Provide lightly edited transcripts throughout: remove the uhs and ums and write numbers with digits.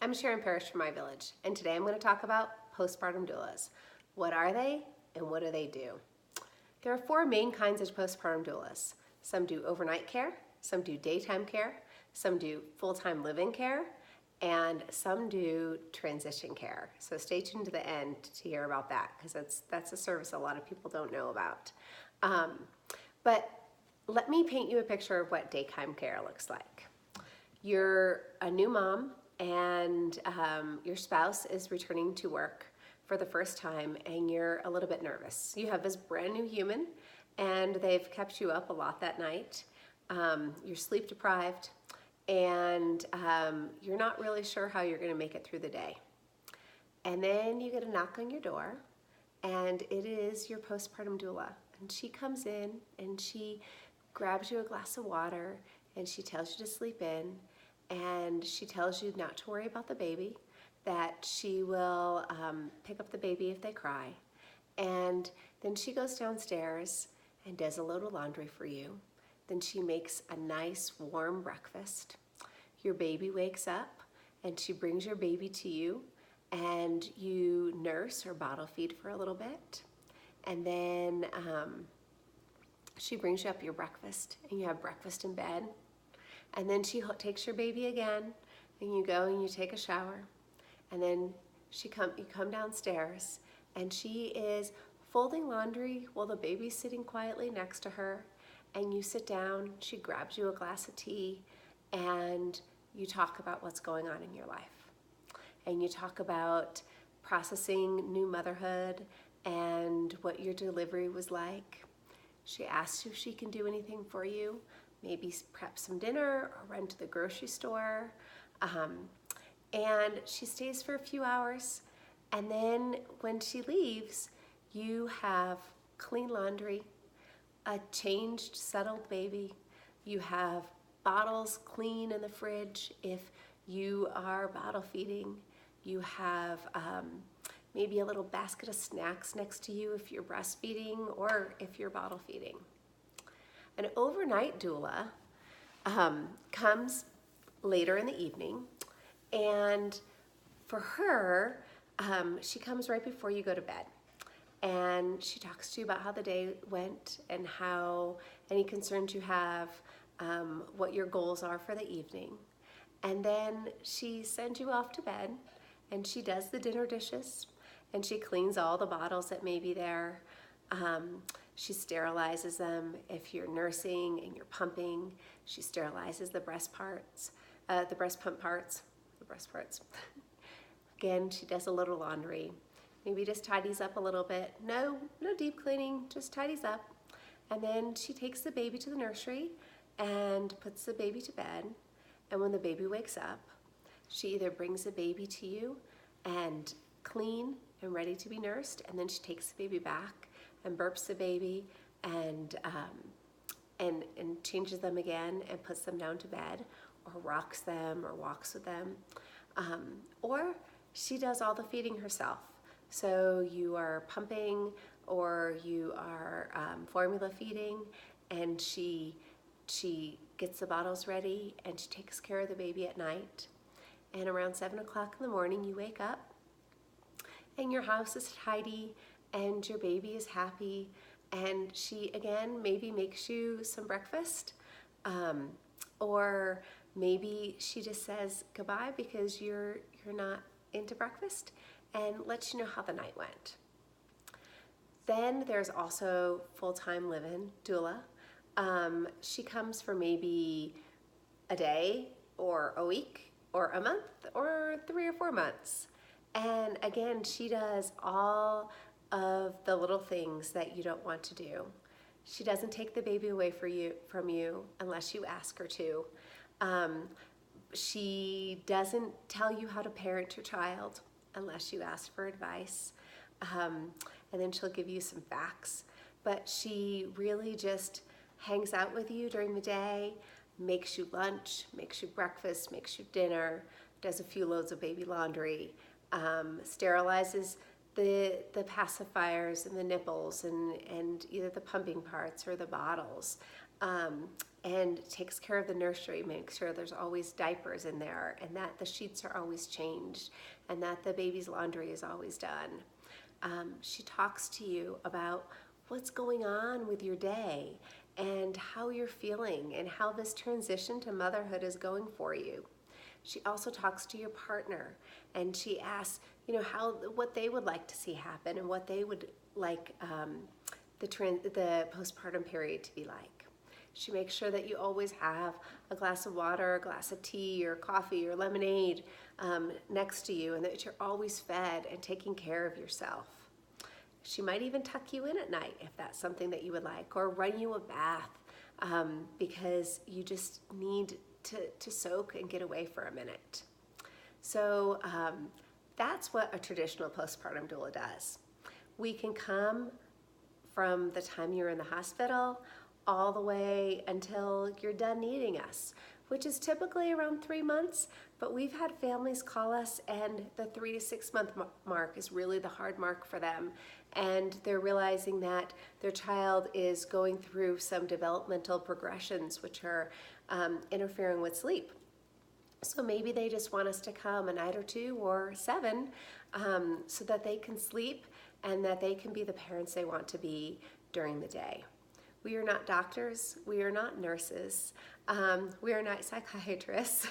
I'm Sharon Parish from my village, and today I'm going to talk about postpartum doulas. What are they and what do they do? There are four main kinds of postpartum doulas. Some do overnight care, some do daytime care, some do full-time live-in care, and some do transition care. So stay tuned to the end to hear about that, because that's a service a lot of people don't know about. But let me paint you a picture of what daytime care looks like. You're a new mom and your spouse is returning to work for the first time and you're a little bit nervous. You have this brand new human and they've kept you up a lot that night. You're sleep deprived and you're not really sure how you're going to make it through the day. And then you get a knock on your door and it is your postpartum doula. And she comes in and she grabs you a glass of water and she tells you to sleep in. And she tells you not to worry about the baby, that she will pick up the baby if they cry. And then she goes downstairs and does a load of laundry for you. Then she makes a nice warm breakfast. Your baby wakes up and she brings your baby to you and you nurse or bottle feed for a little bit. And then she brings you up your breakfast and you have breakfast in bed. And then she takes your baby again, and you go and you take a shower. And then you come downstairs, and she is folding laundry while the baby's sitting quietly next to her. And you sit down, she grabs you a glass of tea, and you talk about what's going on in your life. And you talk about processing new motherhood and what your delivery was like. She asks you if she can do anything for you. Maybe prep some dinner or run to the grocery store. And she stays for a few hours. And then when she leaves, you have clean laundry, a changed, settled baby. You have bottles clean in the fridge if you are bottle feeding. You have maybe a little basket of snacks next to you if you're breastfeeding or if you're bottle feeding. An overnight doula comes later in the evening, and for her, she comes right before you go to bed. And she talks to you about how the day went and how any concerns you have, what your goals are for the evening. And then she sends you off to bed, and she does the dinner dishes, and she cleans all the bottles that may be there. She sterilizes them if you're nursing and you're pumping. She sterilizes the breast pump parts. Again, she does a little laundry. Maybe just tidies up a little bit. No deep cleaning, just tidies up. And then she takes the baby to the nursery and puts the baby to bed. And when the baby wakes up, she either brings the baby to you and clean and ready to be nursed, and then she takes the baby back and burps the baby and changes them again and puts them down to bed, or rocks them or walks with them. Or she does all the feeding herself. So you are pumping or you are formula feeding, and she gets the bottles ready and she takes care of the baby at night. And around 7 o'clock in the morning you wake up and your house is tidy and your baby is happy, and she again maybe makes you some breakfast, or maybe she just says goodbye because you're not into breakfast and lets you know how the night went. Then there's also full-time live-in doula. She comes for maybe a day or a week or a month or 3 or 4 months. And again, she does all of the little things that you don't want to do. She doesn't take the baby away from you unless you ask her to. She doesn't tell you how to parent your child unless you ask for advice. And then she'll give you some facts. But she really just hangs out with you during the day, makes you lunch, makes you breakfast, makes you dinner, does a few loads of baby laundry, sterilizes the pacifiers and the nipples and either the pumping parts or the bottles, and takes care of the nursery, makes sure there's always diapers in there and that the sheets are always changed and that the baby's laundry is always done. She talks to you about what's going on with your day and how you're feeling and how this transition to motherhood is going for you. She also talks to your partner and she asks, what they would like to see happen and what they would like the postpartum period to be like. She makes sure that you always have a glass of water, a glass of tea or coffee or lemonade next to you, and that you're always fed and taking care of yourself. She might even tuck you in at night if that's something that you would like, or run you a bath because you just need to soak and get away for a minute. So that's what a traditional postpartum doula does. We can come from the time you're in the hospital all the way until you're done needing us, which is typically around 3 months, but we've had families call us and the 3 to 6 month mark is really the hard mark for them. And they're realizing that their child is going through some developmental progressions which are interfering with sleep. So maybe they just want us to come a night or 2 or 7 so that they can sleep and that they can be the parents they want to be during the day. We are not doctors, we are not nurses, we are not psychiatrists,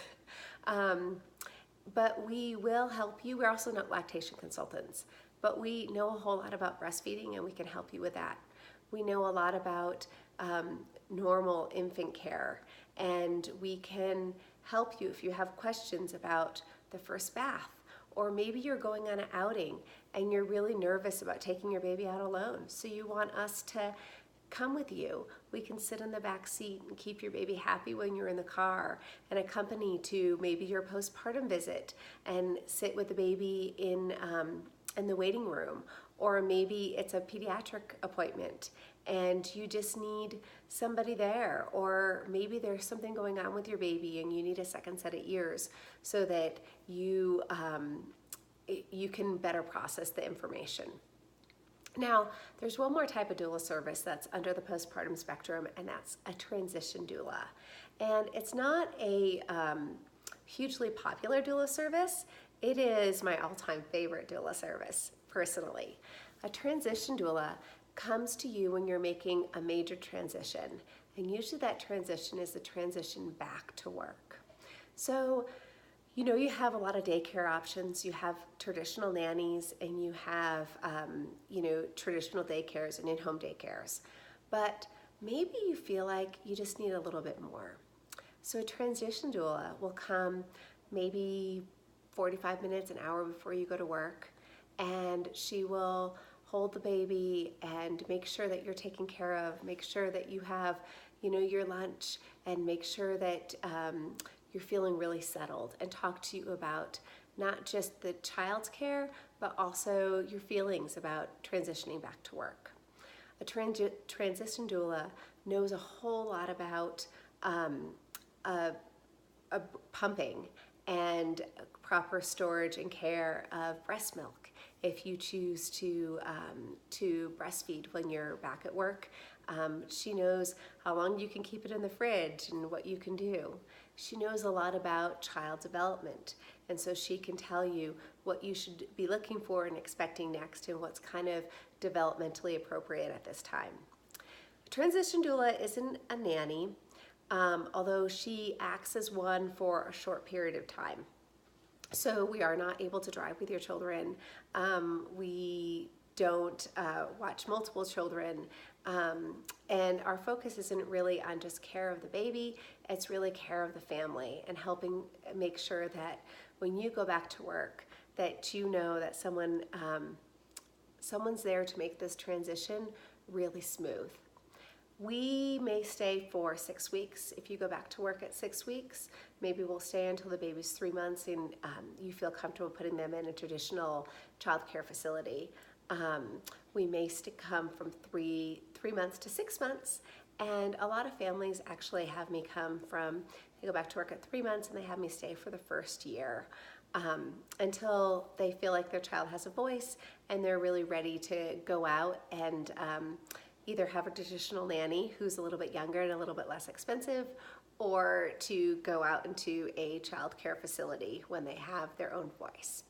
but we will help you. We're also not lactation consultants, but we know a whole lot about breastfeeding and we can help you with that. We know a lot about normal infant care, and we can help you if you have questions about the first bath, or maybe you're going on an outing and you're really nervous about taking your baby out alone. So you want us to come with you. We can sit in the back seat and keep your baby happy when you're in the car and accompany to maybe your postpartum visit and sit with the baby in the waiting room. Or maybe it's a pediatric appointment and you just need somebody there, or maybe there's something going on with your baby and you need a second set of ears so that you can better process the information. Now, there's one more type of doula service that's under the postpartum spectrum, and that's a transition doula. And it's not a hugely popular doula service. It is my all-time favorite doula service, personally. A transition doula comes to you when you're making a major transition, and usually that transition is the transition back to work. So, you have a lot of daycare options. You have traditional nannies and you have, traditional daycares and in-home daycares. But maybe you feel like you just need a little bit more. So a transition doula will come maybe 45 minutes, an hour before you go to work, and she will hold the baby and make sure that you're taken care of, make sure that you have, your lunch, and make sure that you're feeling really settled, and talk to you about not just the child's care, but also your feelings about transitioning back to work. A transition doula knows a whole lot about pumping and proper storage and care of breast milk if you choose to breastfeed when you're back at work. She knows how long you can keep it in the fridge and what you can do. She knows a lot about child development, and so she can tell you what you should be looking for and expecting next and what's kind of developmentally appropriate at this time. A transition doula isn't a nanny, although she acts as one for a short period of time. So we are not able to drive with your children. We don't watch multiple children. And our focus isn't really on just care of the baby, it's really care of the family and helping make sure that when you go back to work, that you know that someone's there to make this transition really smooth. We may stay for 6 weeks. If you go back to work at 6 weeks, maybe we'll stay until the baby's 3 months and you feel comfortable putting them in a traditional child care facility. We may come from 3 months to 6 months, and a lot of families actually have me come from, they go back to work at 3 months and they have me stay for the first year until they feel like their child has a voice and they're really ready to go out and either have a traditional nanny who's a little bit younger and a little bit less expensive, or to go out into a child care facility when they have their own voice.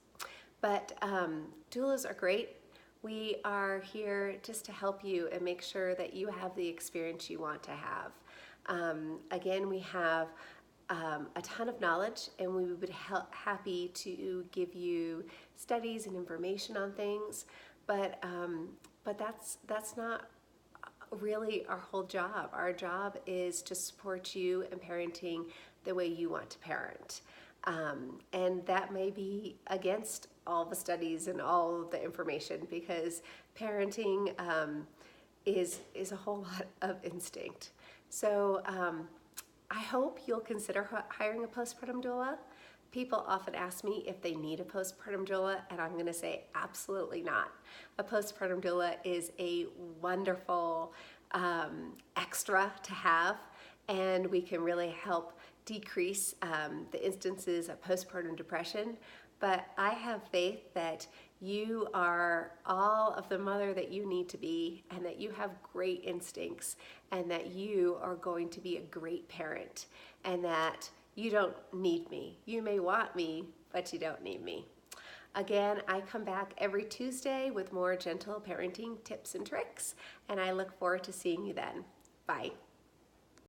But doulas are great. We are here just to help you and make sure that you have the experience you want to have. Again, we have a ton of knowledge, and we would be happy to give you studies and information on things, but that's not really our whole job. Our job is to support you in parenting the way you want to parent. And that may be against all the studies and all the information, because parenting is a whole lot of instinct. So I hope you'll consider hiring a postpartum doula. People often ask me if they need a postpartum doula, and I'm going to say absolutely not. A postpartum doula is a wonderful extra to have, and we can really help decrease the instances of postpartum depression. But I have faith that you are all of the mother that you need to be, and that you have great instincts, and that you are going to be a great parent, and that you don't need me. You may want me, but you don't need me. Again, I come back every Tuesday with more gentle parenting tips and tricks, and I look forward to seeing you then. Bye.